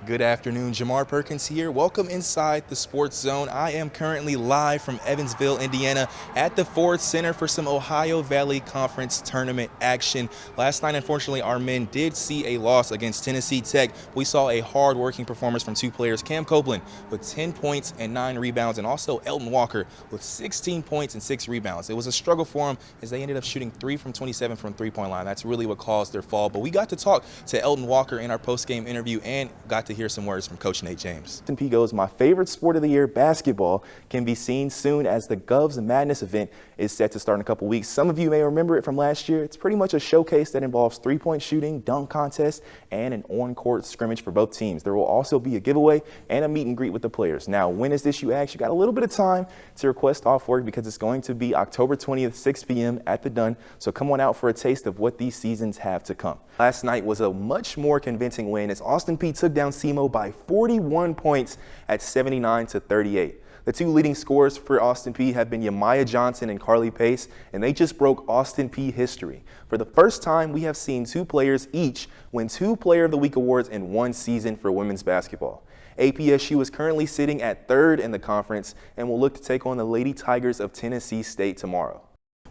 Good afternoon, Jamar Perkins here. Welcome inside the Sports Zone. I am currently live from Evansville, Indiana at the Ford Center for some Ohio Valley Conference tournament action. Last night, unfortunately, our men did see a loss against Tennessee Tech. We saw a hard-working performance from two players, Cam Copeland with 10 points and 9 rebounds, and also Elton Walker with 16 points and 6 rebounds. It was a struggle for them as they ended up shooting 3 from 27 from three-point line. That's really what caused their fall. But we got to talk to Elton Walker in our post-game interview and got to hear some words from Coach Nate James. Austin Peay goes, my favorite sport of the year, basketball, can be seen soon as the Govs Madness event is set to start in a couple weeks. Some of you may remember it from last year. It's pretty much a showcase that involves three-point shooting, dunk contest, and an on-court scrimmage for both teams. There will also be a giveaway and a meet and greet with the players. Now, when is this, you ask? You got a little bit of time to request off work because it's going to be October 20th, 6 p.m. at the Dunn. So come on out for a taste of what these seasons have to come. Last night was a much more convincing win as Austin Peay took down SEMO by 41 points at 79-38. The two leading scorers for Austin Peay have been Yamiah Johnson and Carly Pace, and they just broke Austin Peay history. For the first time, we have seen two players each win 2 Player of the Week awards in one season for women's basketball. APSU is currently sitting at 3rd in the conference and will look to take on the Lady Tigers of Tennessee State tomorrow,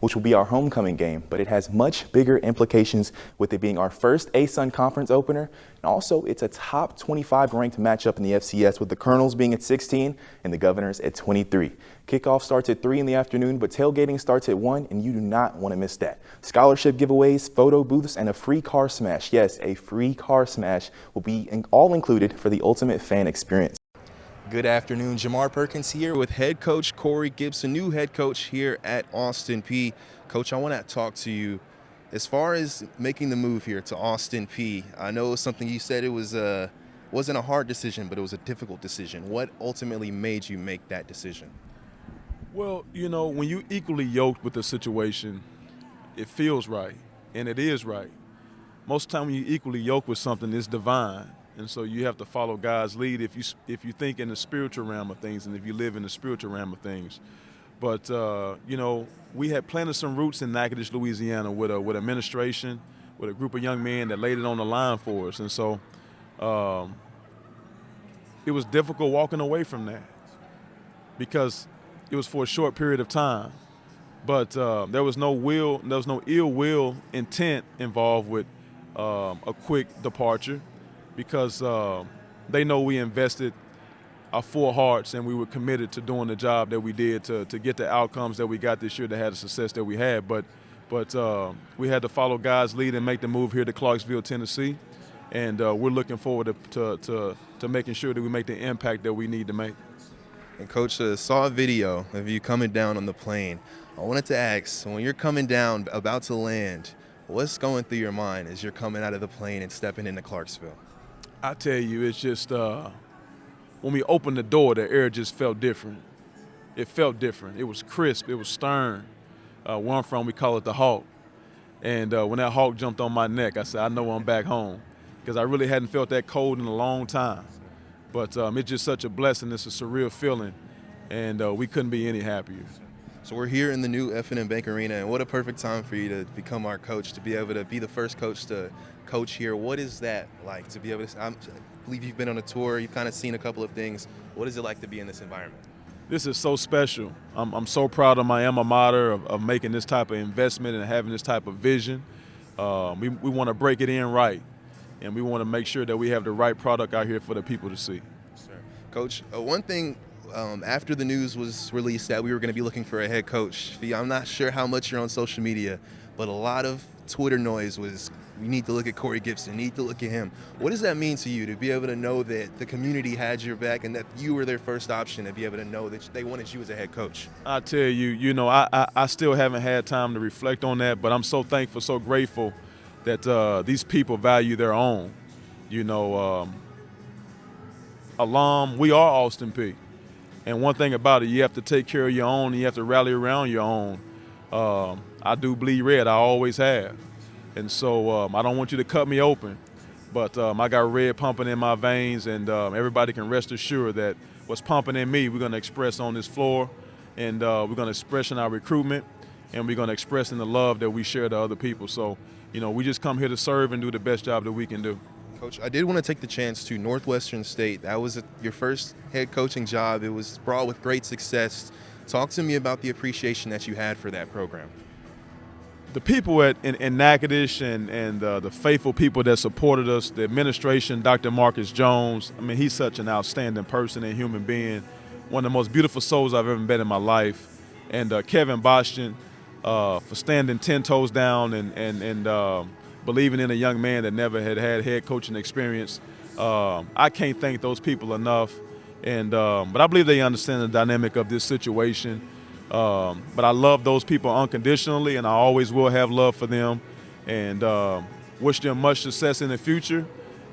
which will be our homecoming game, but it has much bigger implications with it being our first ASUN conference opener. And also, it's a top 25 ranked matchup in the FCS with the Colonels being at 16 and the Governors at 23. Kickoff starts at 3 in the afternoon, but tailgating starts at 1, and you do not want to miss that. Scholarship giveaways, photo booths, and a free car smash. Yes, a free car smash will be all included for the ultimate fan experience. Good afternoon, Jamar Perkins here with head coach Corey Gibson, new head coach here at Austin Peay. Coach, I want to talk to you as far as making the move here to Austin Peay. I know it was something you said it wasn't a hard decision, but it was a difficult decision. What ultimately made you make that decision? Well, you know, when you equally yoked with the situation, it feels right, and it is right. Most of the time when you equally yoked with something, it's divine. And so you have to follow God's lead if you think in the spiritual realm of things and if you live in the spiritual realm of things. But, you know, we had planted some roots in Natchitoches, Louisiana with administration, with a group of young men that laid it on the line for us. And so it was difficult walking away from that because it was for a short period of time. But there was no ill will intent involved with a quick departure, because they know we invested our full hearts and we were committed to doing the job that we did to get the outcomes that we got this year, to have the success that we had. But we had to follow God's lead and make the move here to Clarksville, Tennessee. And we're looking forward to making sure that we make the impact that we need to make. And Coach, saw a video of you coming down on the plane. I wanted to ask, when you're coming down, about to land, what's going through your mind as you're coming out of the plane and stepping into Clarksville? I tell you, it's just when we opened the door, the air just felt different. It felt different. It was crisp. It was stern. Where I'm from, we call it the Hawk. And when that Hawk jumped on my neck, I said, I know I'm back home, because I really hadn't felt that cold in a long time. But it's just such a blessing. It's a surreal feeling, and we couldn't be any happier. So we're here in the new F&M Bank Arena, and what a perfect time for you to become our coach, to be able to be the first coach to coach here. What is that like to be able to, I believe you've been on a tour, you've kind of seen a couple of things. What is it like to be in this environment? This is so special. I'm so proud of my alma mater of making this type of investment and having this type of vision. We want to break it in right, and we want to make sure that we have the right product out here for the people to see. Sure. Coach, one thing, after the news was released that we were going to be looking for a head coach, I'm not sure how much you're on social media, but a lot of Twitter noise was, we need to look at Corey Gibson, need to look at him. What does that mean to you to be able to know that the community had your back and that you were their first option, to be able to know that they wanted you as a head coach? I tell you, you know, I still haven't had time to reflect on that, but I'm so thankful, so grateful that these people value their own. You know, alum, we are Austin Peay. And one thing about it, you have to take care of your own and you have to rally around your own. I do bleed red, I always have. And so I don't want you to cut me open, but I got red pumping in my veins, and everybody can rest assured that what's pumping in me, we're going to express on this floor, and we're going to express in our recruitment, and we're going to express in the love that we share to other people. So, you know, we just come here to serve and do the best job that we can do. Coach, I did want to take the chance to Northwestern State. That was your first head coaching job. It was brought with great success. Talk to me about the appreciation that you had for that program. The people in Natchitoches and the faithful people that supported us, the administration, Dr. Marcus Jones, I mean, he's such an outstanding person and human being, one of the most beautiful souls I've ever met in my life. And Kevin Bastian for standing 10 toes down and believing in a young man that never had head coaching experience. I can't thank those people enough. But I believe they understand the dynamic of this situation. But I love those people unconditionally, and I always will have love for them, and wish them much success in the future.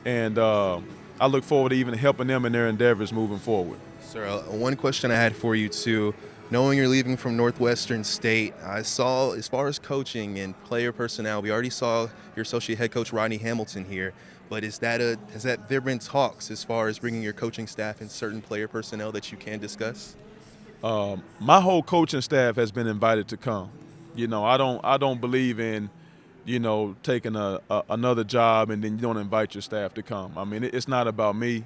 And I look forward to even helping them in their endeavors moving forward. Sir, one question I had for you too. Knowing you're leaving from Northwestern State, I saw, as far as coaching and player personnel, we already saw your associate head coach Rodney Hamilton here. But has there been talks as far as bringing your coaching staff and certain player personnel that you can discuss? My whole coaching staff has been invited to come. You know, I don't believe in, taking another job and then you don't invite your staff to come. I mean, it's not about me.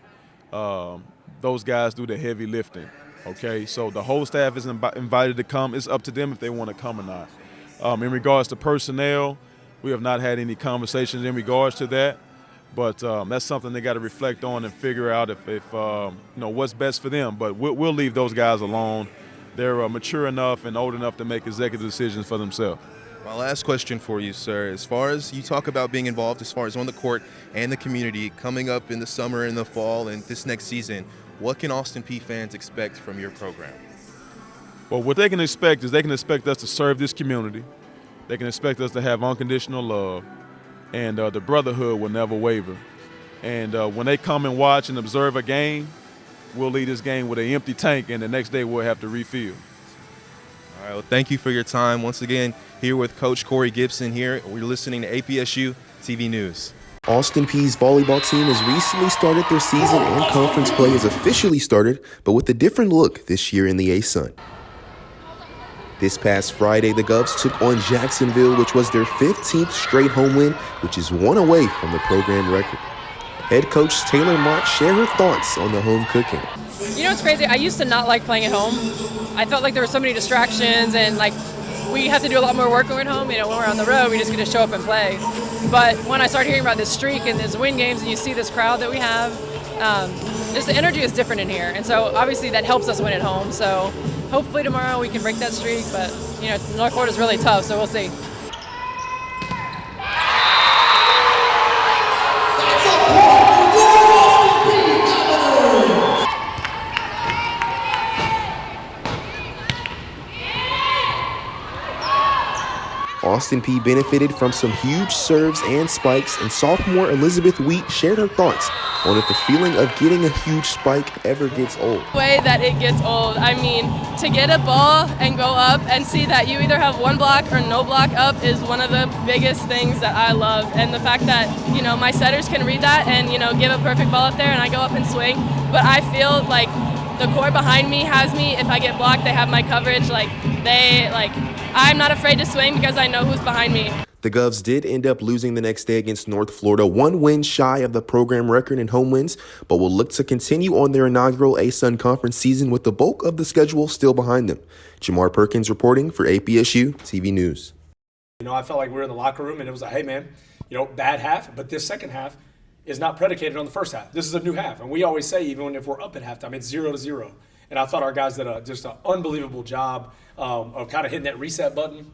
Those guys do the heavy lifting. Okay, so the whole staff is invited to come. It's up to them if they want to come or not. In regards to personnel, we have not had any conversations in regards to that. But that's something they got to reflect on and figure out if what's best for them. But we'll leave those guys alone. They're mature enough and old enough to make executive decisions for themselves. My last question for you, sir. As far as you talk about being involved, as far as on the court and the community, coming up in the summer and the fall and this next season, what can Austin Peay fans expect from your program? Well, what they can expect is they can expect us to serve this community. They can expect us to have unconditional love. And the brotherhood will never waver. And when they come and watch and observe a game, we'll leave this game with an empty tank, and the next day we'll have to refill. All right, well, thank you for your time. Once again, here with Coach Corey Gibson here. We're listening to APSU TV News. Austin Peay's volleyball team has recently started their season, and conference play has officially started, but with a different look this year in the A-Sun. This past Friday, the Govs took on Jacksonville, which was their 15th straight home win, which is one away from the program record. Head coach Taylor Mott shared her thoughts on the home cooking. You know what's crazy? I used to not like playing at home. I felt like there were so many distractions and we have to do a lot more work when we're at home. When we're on the road, we just get to show up and play. But when I started hearing about this streak and these win games and you see this crowd that we have, just the energy is different in here. And so obviously that helps us win at home. So hopefully tomorrow we can break that streak. But, North Florida is really tough, so we'll see. Austin Peay benefited from some huge serves and spikes, and sophomore Elizabeth Wheat shared her thoughts on if the feeling of getting a huge spike ever gets old. The way that it gets old, I mean, to get a ball and go up and see that you either have one block or no block up is one of the biggest things that I love. And the fact that, my setters can read that and, give a perfect ball up there and I go up and swing. But I feel like the court behind me has me. If I get blocked, they have my coverage. I'm not afraid to swing because I know who's behind me. The Govs did end up losing the next day against North Florida, one win shy of the program record in home wins, but will look to continue on their inaugural A-Sun Conference season with the bulk of the schedule still behind them. Jamar Perkins reporting for APSU TV News. I felt like we were in the locker room and it was like, hey man, bad half, but this second half is not predicated on the first half. This is a new half. And we always say, even if we're up at halftime, it's 0-0. And I thought our guys did just an unbelievable job of kind of hitting that reset button,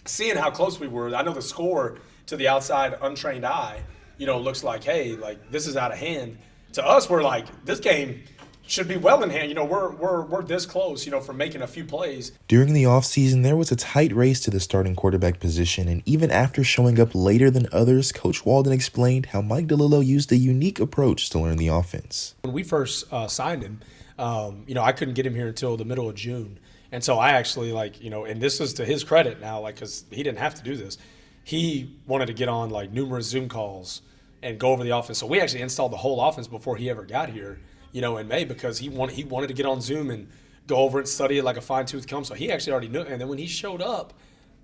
seeing how close we were. I know the score to the outside untrained eye, looks like, hey, this is out of hand. To us, we're like, this game should be well in hand. We're this close, for making a few plays. During the offseason, there was a tight race to the starting quarterback position, and even after showing up later than others, Coach Walden explained how Mike DeLillo used a unique approach to learn the offense. When we first signed him, I couldn't get him here until the middle of June. And so I actually and this is to his credit now, because he didn't have to do this. He wanted to get on numerous Zoom calls and go over the offense. So we actually installed the whole offense before he ever got here, in May, because he wanted to get on Zoom and go over it and study it like a fine-tooth comb. So he actually already knew. And then when he showed up,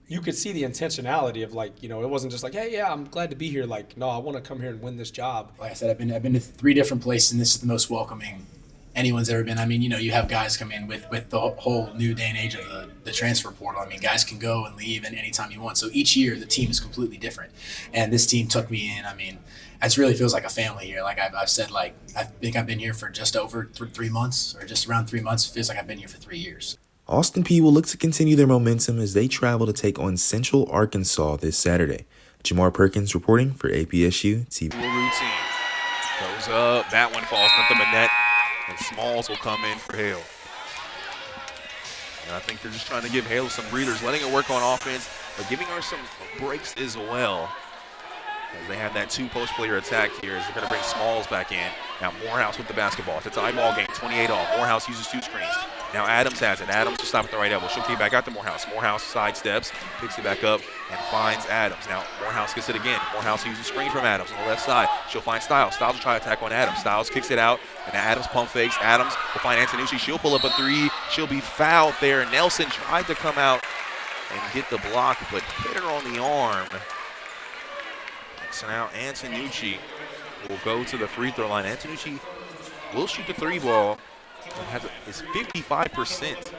you could see the intentionality of, like, you know, it wasn't just like, hey, yeah, I'm glad to be here. Like, no, I want to come here and win this job. Like I said, I've been to 3 different places, and this is the most welcoming anyone's ever been. I mean, you know, you have guys come in with the whole new day and age of the transfer portal. I mean, guys can go and leave and anytime you want. So each year the team is completely different. And this team took me in. I mean, it really feels like a family here. Like I've said, like, I think I've been here for just over 3 months, or just around 3 months. It feels like I've been here for 3 years. Austin Peay will look to continue their momentum as they travel to take on Central Arkansas this Saturday. Jamar Perkins reporting for APSU TV. Routine. Goes up. That one falls nothing but net. And Smalls will come in for Hale. And I think they're just trying to give Hale some breathers, letting her work on offense, but giving her some breaks as well. As they have that 2 post-player attack here, as they're going to bring Smalls back in. Now Morehouse with the basketball. It's a tie ball game, 28 all. Morehouse uses 2 screens. Now Adams has it. Adams will stop at the right elbow. She'll kick back out to Morehouse. Morehouse sidesteps, picks it back up, and finds Adams. Now Morehouse gets it again. Morehouse uses a screen from Adams on the left side. She'll find Styles. Styles will try to attack on Adams. Styles kicks it out, and Adams pump fakes. Adams will find Antonucci. She'll pull up a 3. She'll be fouled there. Nelson tried to come out and get the block, but hit her on the arm. So now Antonucci will go to the free throw line. Antonucci will shoot the 3 ball. It's 55%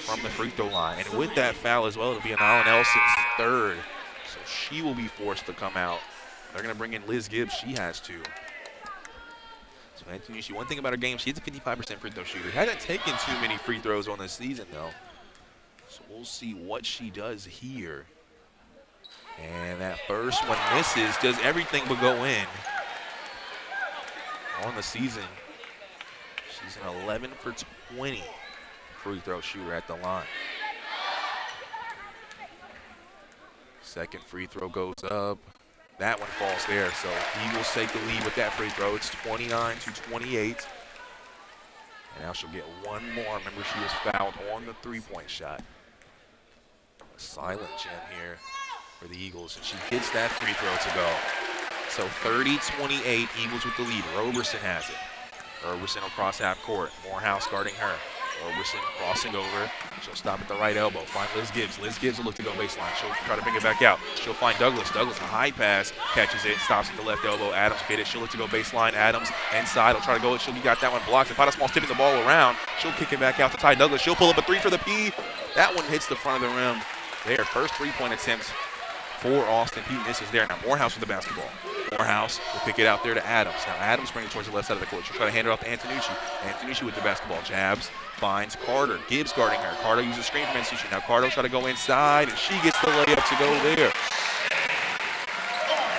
from the free throw line. And with that foul as well, it'll be Allen Nelson's 3rd. So she will be forced to come out. They're going to bring in Liz Gibbs. She has to. So Antonucci, one thing about her game, she's a 55% free throw shooter. Hasn't taken too many free throws on this season, though. So we'll see what she does here. And that first one misses, does everything but go in. On the season, she's an 11 for 20 free throw shooter at the line. Second free throw goes up. That one falls there, so Eagles take the lead with that free throw. It's 29-28. And now she'll get one more. Remember, she was fouled on the 3-point shot. A silent gem here for the Eagles, and she gets that free throw to go. So 30-28, Eagles with the lead. Roberson has it. Roberson across half court. Morehouse guarding her. Roberson crossing over. She'll stop at the right elbow. Find Liz Gibbs. Liz Gibbs will look to go baseline. She'll try to bring it back out. She'll find Douglas. Douglas, a high pass. Catches it. Stops at the left elbow. Adams get it. She'll look to go baseline. Adams inside. Will try to go. She'll got that one blocked. If Small tipping the ball around, she'll kick it back out to Ty Douglas. She'll pull up a 3 for the P. That one hits the front of the rim. Their first 3-point attempt for Austin Peay misses there. Now Morehouse with the basketball. Morehouse will pick it out there to Adams. Now Adams brings it towards the left side of the court. She'll try to hand it off to Antonucci. Antonucci with the basketball. Jabs, finds Carter. Gibbs guarding her. Carter uses a screen from Antonucci. Now Carter will try to go inside, and she gets the layup to go there.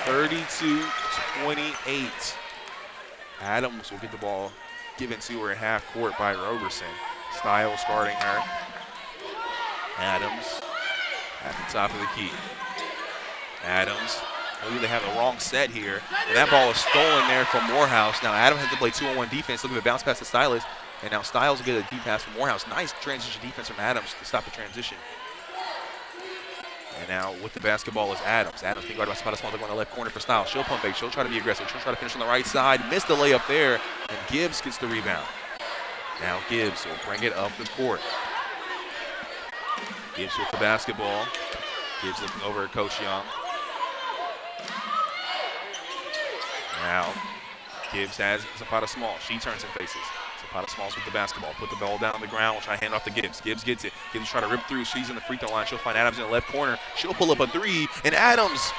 32-28. Adams will get the ball given to her at half court by Roberson. Styles guarding her. Adams at the top of the key. Adams, maybe they have the wrong set here. And that ball is stolen there from Morehouse. Now Adams has to play 2-on-1 defense. Look at the bounce pass to Styles. And now Styles will get a deep pass from Morehouse. Nice transition defense from Adams to stop the transition. And now with the basketball is Adams. Adams being guarded by Spada Small. They're going to the left corner for Styles. She'll pump fake. She'll try to be aggressive. She'll try to finish on the right side. Missed the layup there. And Gibbs gets the rebound. Now Gibbs will bring it up the court. Gibbs with the basketball. Gibbs looking over at Coach Young. Now, Gibbs has Zapata Small. She turns and faces. Zapata Smalls with the basketball. Put the ball down on the ground. We'll try to hand off to Gibbs. Gibbs gets it. Gibbs try to rip through. She's in the free throw line. She'll find Adams in the left corner. She'll pull up a 3, and Adams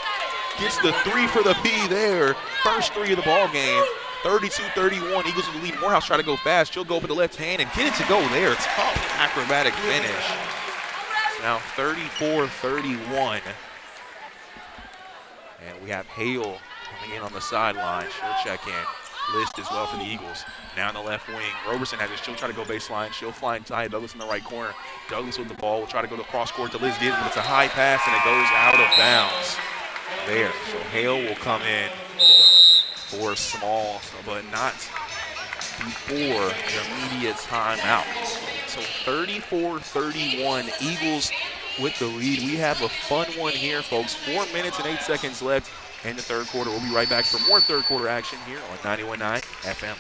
gets the 3 for the P there. First 3 of the ball game. 32-31. Eagles with the lead. Morehouse try to go fast. She'll go up with the left hand and get it to go there. Tough acrobatic finish. Now 34-31. And we have Hale coming in on the sideline. She'll check in. List as well for the Eagles. Now in the left wing, Roberson has it. She'll try to go baseline. She'll find Ty Douglas in the right corner. Douglas with the ball will try to go to cross court to Liz Gibbs, but it's a high pass and it goes out of bounds. There. So Hale will come in for Small, but not before the immediate timeout. So 34-31, Eagles with the lead. We have a fun one here, folks. 4 minutes and 8 seconds left in the third quarter. We'll be right back for more third quarter action here on 91.9 FM.